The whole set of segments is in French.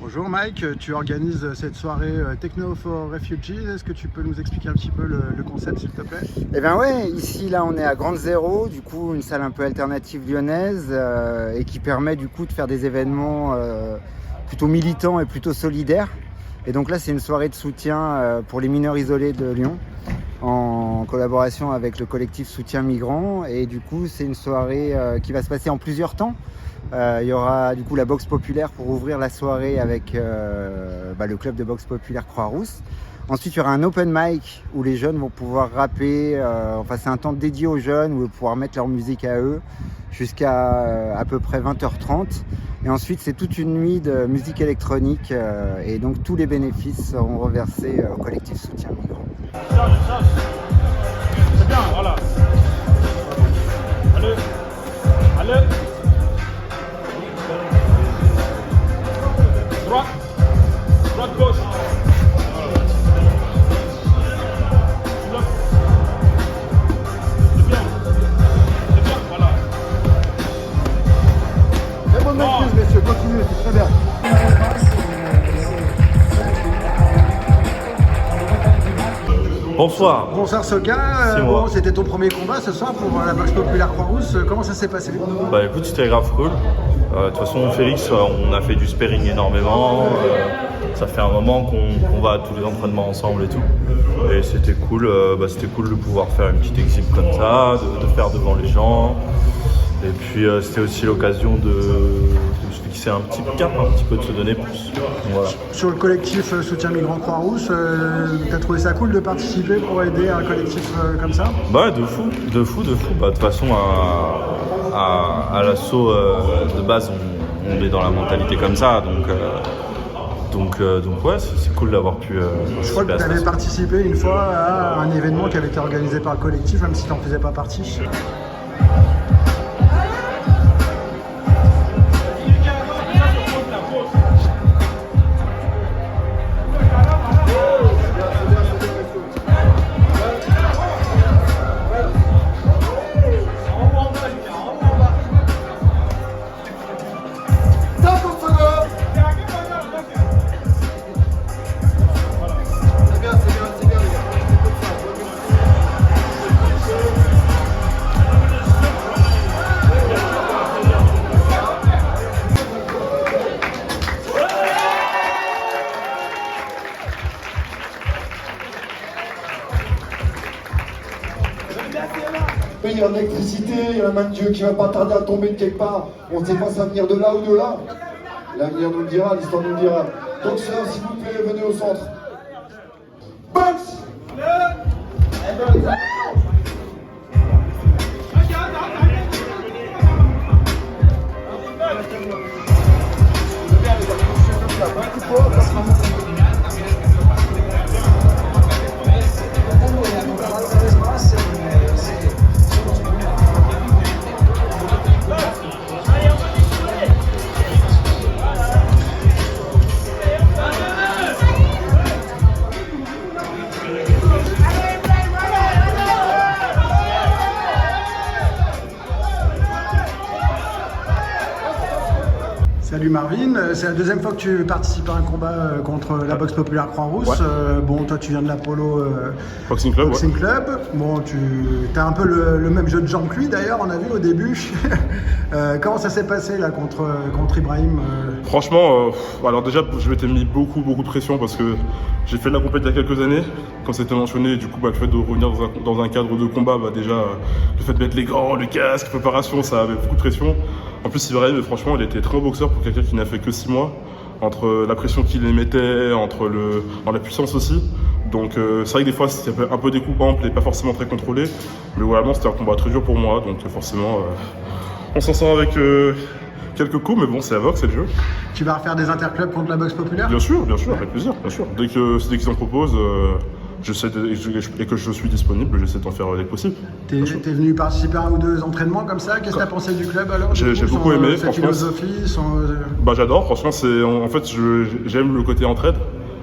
Bonjour Mike, tu organises cette soirée Techno for Refugees. Est-ce que tu peux nous expliquer un petit peu le concept s'il te plaît? Eh bien ouais, ici là on est à Grande Zéro, du coup une salle un peu alternative lyonnaise et qui permet du coup de faire des événements plutôt militants et plutôt solidaires. Et donc là c'est une soirée de soutien pour les mineurs isolés de Lyon en collaboration avec le collectif Soutien Migrants. Et du coup c'est une soirée qui va se passer en plusieurs temps. Il y aura du coup la boxe populaire pour ouvrir la soirée avec le club de boxe populaire Croix-Rousse. Ensuite, il y aura un open mic où les jeunes vont pouvoir rapper. C'est un temps dédié aux jeunes où ils vont pouvoir mettre leur musique à eux jusqu'à à peu près 20h30. Et ensuite, c'est toute une nuit de musique électronique et donc tous les bénéfices seront reversés au collectif Soutien Migrants. C'est bien, voilà. Allez, allez. Droite, droite, gauche. C'est bien, voilà. Très bonne maîtrise messieurs, continuez, c'est très bien. Bonsoir. Bonsoir Soka, C'est moi. c'était ton premier combat ce soir pour la boxe populaire Croix-Rousse. Comment ça s'est passé? Bah écoute, c'était grave cool. De toute façon, Félix, on a fait du sparring énormément. Ça fait un moment qu'on va à tous les entraînements ensemble et tout. Et c'était cool. C'était cool de pouvoir faire une petite exhibe comme ça, de faire devant les gens. Et puis c'était aussi l'occasion de se fixer un petit cap, un petit peu de se donner plus. Donc, voilà. Sur le collectif Soutien Migrants Croix-Rousse, t'as trouvé ça cool de participer pour aider un collectif comme ça? Bah de fou. Bah, de toute façon, à l'assaut de base, on est dans la mentalité comme ça, donc ouais, c'est cool d'avoir pu. Je crois que tu avais participé une fois à un événement qui avait été organisé par le collectif, même si tu n'en faisais pas partie. Il y a l'électricité, il y a la main de Dieu qui va pas tarder à tomber de quelque part. On ne sait pas ça va venir de là ou de là. L'avenir nous le dira, l'histoire nous le dira. Donc sœurs, s'il vous plaît, venez au centre. Boxe! Salut Marvin, c'est la deuxième fois que tu participes à un combat contre la boxe populaire Croix-Rousse. Ouais. Toi tu viens de l'Apollo Boxing Club, Boxing Club. Bon, tu as un peu le même jeu de jambes que lui d'ailleurs, on a vu au début. Comment ça s'est passé là contre Ibrahim Franchement, alors déjà, je m'étais mis beaucoup de pression parce que j'ai fait de la compétition il y a quelques années, quand c'était mentionné. Du coup, le fait de revenir dans un cadre de combat, déjà, le fait de mettre les gants, le casque, préparation, ça avait beaucoup de pression. En plus, Ibrahim, franchement, il était très bon boxeur pour quelqu'un qui n'a fait que 6 mois. Entre la pression qu'il émettait, entre la puissance aussi. Donc c'est vrai que des fois, c'était un peu découpant et pas forcément très contrôlé. Mais vraiment, c'était un combat très dur pour moi. Donc forcément, on s'en sort avec quelques coups, mais bon, c'est la boxe, c'est le jeu. Tu vas refaire des interclubs contre la boxe populaire? Bien sûr, avec plaisir, bien sûr. Dès qu'ils en proposent, et que je suis disponible, j'essaie d'en faire dès que possible. T'es venu participer à un ou deux entraînements comme ça? Qu'est-ce que t'as pensé du club alors? J'ai beaucoup aimé, sa franchement. philosophie, J'adore, franchement, en fait, j'aime le côté entraide.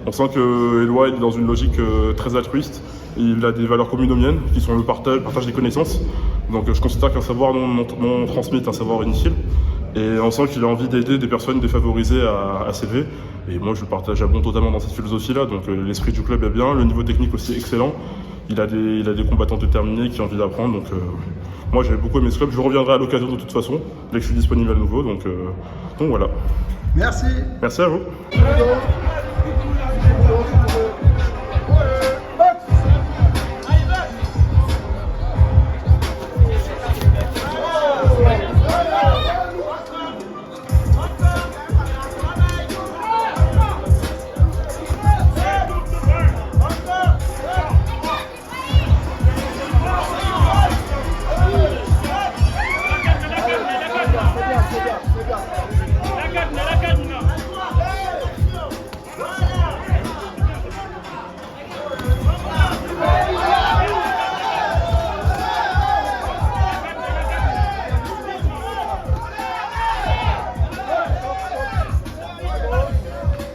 On sent que Éloi est dans une logique très altruiste. Il a des valeurs communes aux miennes, qui sont le partage des connaissances. Donc je considère qu'un savoir non transmis est un savoir inutile. Et on sent qu'il a envie d'aider des personnes défavorisées à s'élever. Et moi, je partage à bon totalement dans cette philosophie-là. Donc l'esprit du club est bien, le niveau technique aussi excellent. Il a des combattants déterminés qui ont envie d'apprendre. Donc moi, j'ai beaucoup aimé ce club. Je reviendrai à l'occasion de toute façon, dès que je suis disponible à nouveau. Donc voilà. Merci. Merci à vous.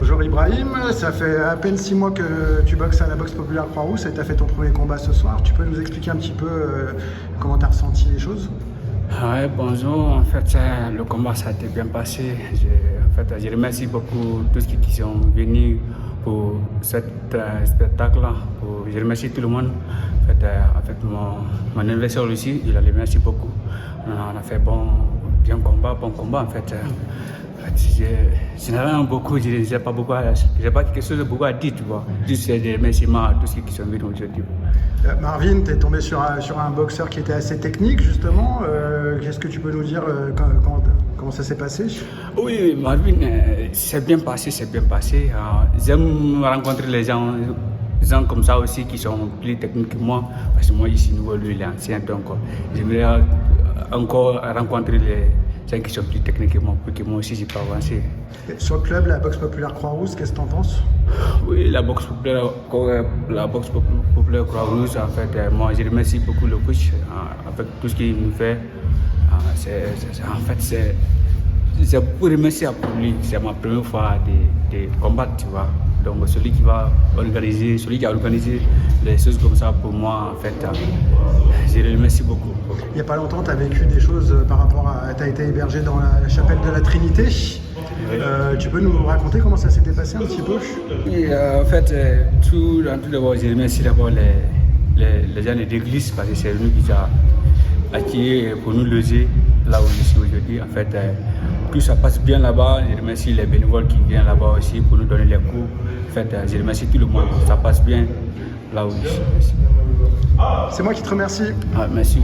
Bonjour Ibrahim, ça fait à peine 6 mois que tu boxes à la boxe populaire Croix-Rousse et tu as fait ton premier combat ce soir. Tu peux nous expliquer un petit peu comment tu as ressenti les choses? Ouais, bonjour, en fait le combat ça a été bien passé. Je remercie beaucoup tous ceux qui sont venus pour ce spectacle-là. Je remercie tout le monde. Avec mon adversaire aussi, il a remercié beaucoup. On a fait bon combat en fait. Je n'ai rien beaucoup, je n'ai pas quelque chose de beaucoup à dire, tu vois. Juste des remerciements à tous ceux qui sont venus aujourd'hui. Marvin, tu es tombé sur un boxeur qui était assez technique, justement. Qu'est-ce que tu peux nous dire comment ça s'est passé? Oui, Marvin, c'est bien passé. J'aime rencontrer les gens comme ça aussi qui sont plus techniques que moi. Parce que moi, ici, nouveau, lui, il est ancien. Donc, j'aimerais encore rencontrer les gens qui sont plus techniques que moi pour que moi aussi, je peux avancer. Sur le club, la boxe populaire Croix-Rousse, qu'est-ce que tu en penses? Oui, la boxe populaire Croix-Rousse, en fait, moi, je remercie beaucoup le coach avec tout ce qu'il nous fait. C'est pour remercier pour lui. C'est ma première fois de combattre, tu vois. Donc, celui qui a organisé les choses comme ça pour moi, en fait, je le remercie beaucoup. Il n'y a pas longtemps, tu as vécu des choses par rapport à... Tu as été hébergé dans la chapelle de la Trinité. Oui. Tu peux nous raconter comment ça s'était passé un petit peu? Oui, en fait, tout d'abord, je remercie d'abord les gens de l'église parce que c'est nous qui a accueillis pour nous loger là où je suis aujourd'hui. En fait, tout ça passe bien là-bas. Je remercie les bénévoles qui viennent là-bas aussi pour nous donner les cours. En fait, je remercie tout le monde. Ça passe bien là où je suis. Merci. C'est moi qui te remercie. Ah, merci.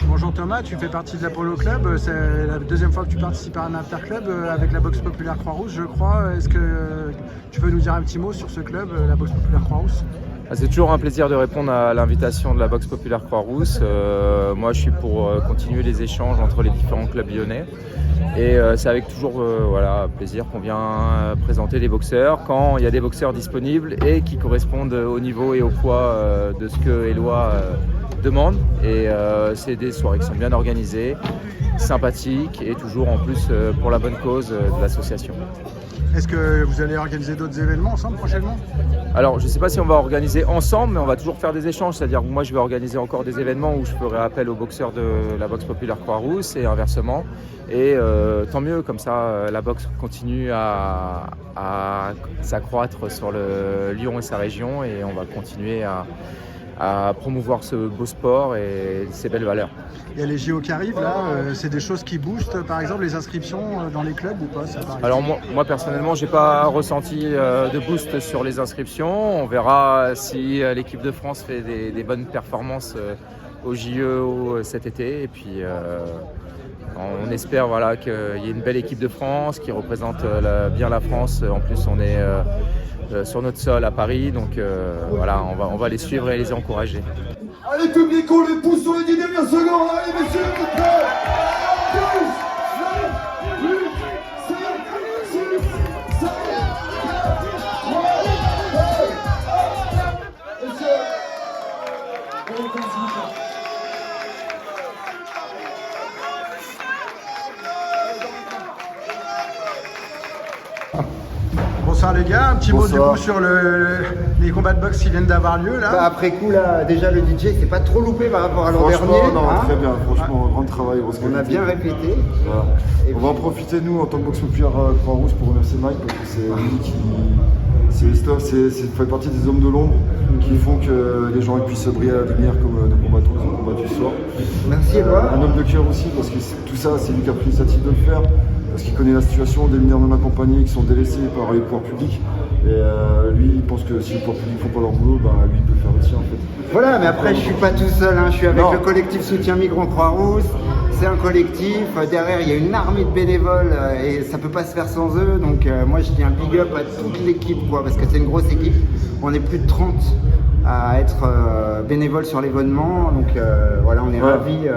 Bonjour Thomas, tu fais partie de l'Apollo Club. C'est la deuxième fois que tu participes à un interclub avec la boxe populaire Croix-Rousse, je crois. Est-ce que tu peux nous dire un petit mot sur ce club, la boxe populaire Croix-Rousse? C'est toujours un plaisir de répondre à l'invitation de la boxe populaire Croix-Rousse. Moi, je suis pour continuer les échanges entre les différents clubs lyonnais. Et c'est avec toujours plaisir qu'on vient présenter les boxeurs quand il y a des boxeurs disponibles et qui correspondent au niveau et au poids de ce que Éloi demande. Et c'est des soirées qui sont bien organisées, sympathiques et toujours en plus pour la bonne cause de l'association. Est-ce que vous allez organiser d'autres événements ensemble prochainement? Alors, je ne sais pas si on va organiser ensemble, mais on va toujours faire des échanges. C'est-à-dire que moi, je vais organiser encore des événements où je ferai appel aux boxeurs de la boxe populaire Croix-Rousse et inversement. Et tant mieux, comme ça, la boxe continue à s'accroître sur le Lyon et sa région. Et on va continuer à promouvoir ce beau sport et ces belles valeurs. Il y a les JO qui arrivent là, c'est des choses qui boostent par exemple les inscriptions dans les clubs ou pas ça, Alors moi personnellement j'ai pas ressenti de boost sur les inscriptions. On verra si l'équipe de France fait des bonnes performances au JO cet été et puis on espère qu'il y ait une belle équipe de France qui représente bien la France. En plus on est sur notre sol à Paris. Donc voilà, on va les suivre et les encourager. Allez, public, on les pousse sur les 10 dernières secondes. Allez, messieurs, s'il vous plaît. 12, 9, 8, 7, 6, 5, 4, 3, 2, 1. Messieurs, allez, comme s'il vous plaît. Bonsoir les gars, un petit mot du Bonsoir. coup sur les combats de boxe qui viennent d'avoir lieu là. Bah, après coup, là, déjà le DJ s'est pas trop loupé par rapport à l'an dernier. Franchement, non, hein. très bien. Franchement, grand travail. grosse On a qualité. bien répété. Voilà. Et On va en profiter, nous, en tant que boxe populaire Croix-Rouge, pour remercier Mike, parce que c'est lui qui. C'est fait partie des hommes de l'ombre qui font que les gens puissent briller à la lumière comme de combattants qui ont combattu ce soir. Merci Éloi. Un homme de cœur aussi, parce que tout ça, c'est lui qui a pris l'initiative de le faire, parce qu'il connaît la situation des mineurs non accompagnés qui sont délaissés par les pouvoirs publics. Et lui, il pense que si les pouvoirs publics ne font pas leur boulot, bah, lui, il peut faire le sien en fait. Voilà, mais après, je suis pas tout seul, hein. Je suis avec Non. le collectif Soutien Migrants Croix-Rouge. C'est un collectif. Derrière, il y a une armée de bénévoles et ça peut pas se faire sans eux. Donc, moi, je dis un big up à toute l'équipe, quoi, parce que c'est une grosse équipe. On est plus de 30 à être bénévoles sur l'événement. Donc, voilà, on est ravis.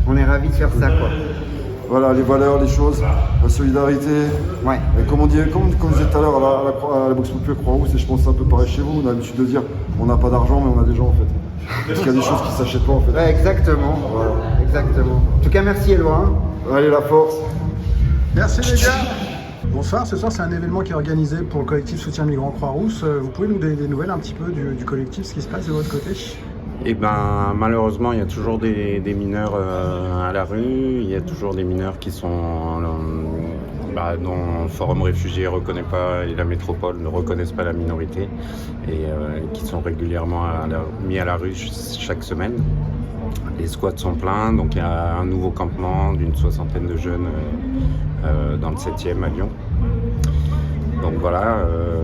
On est ravis de faire ça, quoi. Voilà, les valeurs, les choses, la solidarité. Ouais. Et comme je disais tout à l'heure à la boxe populaire Croix-Rouge, et je pense que c'est un peu pareil chez vous, on a l'habitude de dire on n'a pas d'argent mais on a des gens en fait. Parce qu'il y a des choses qui ne s'achètent pas en fait. Ouais, exactement. Voilà. Exactement. En tout cas, merci Éloi. Allez, la force. Merci les gars. Bonsoir, ce soir c'est un événement qui est organisé pour le collectif Soutien Migrants Croix-Rousse. Vous pouvez nous donner des nouvelles un petit peu du collectif, ce qui se passe de votre côté? Eh ben, malheureusement, il y a toujours des mineurs à la rue. Il y a toujours des mineurs qui sont dont le Forum Réfugiés reconnaît pas et la métropole ne reconnaissent pas la minorité et qui sont régulièrement mis à la rue chaque semaine. Les squats sont pleins, donc il y a un nouveau campement d'une 60aine de jeunes dans le 7e à Lyon. Donc voilà,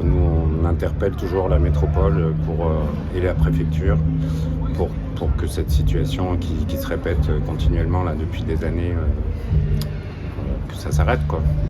nous on interpelle toujours la métropole et la préfecture pour que cette situation qui se répète continuellement là depuis des années, que ça s'arrête quoi.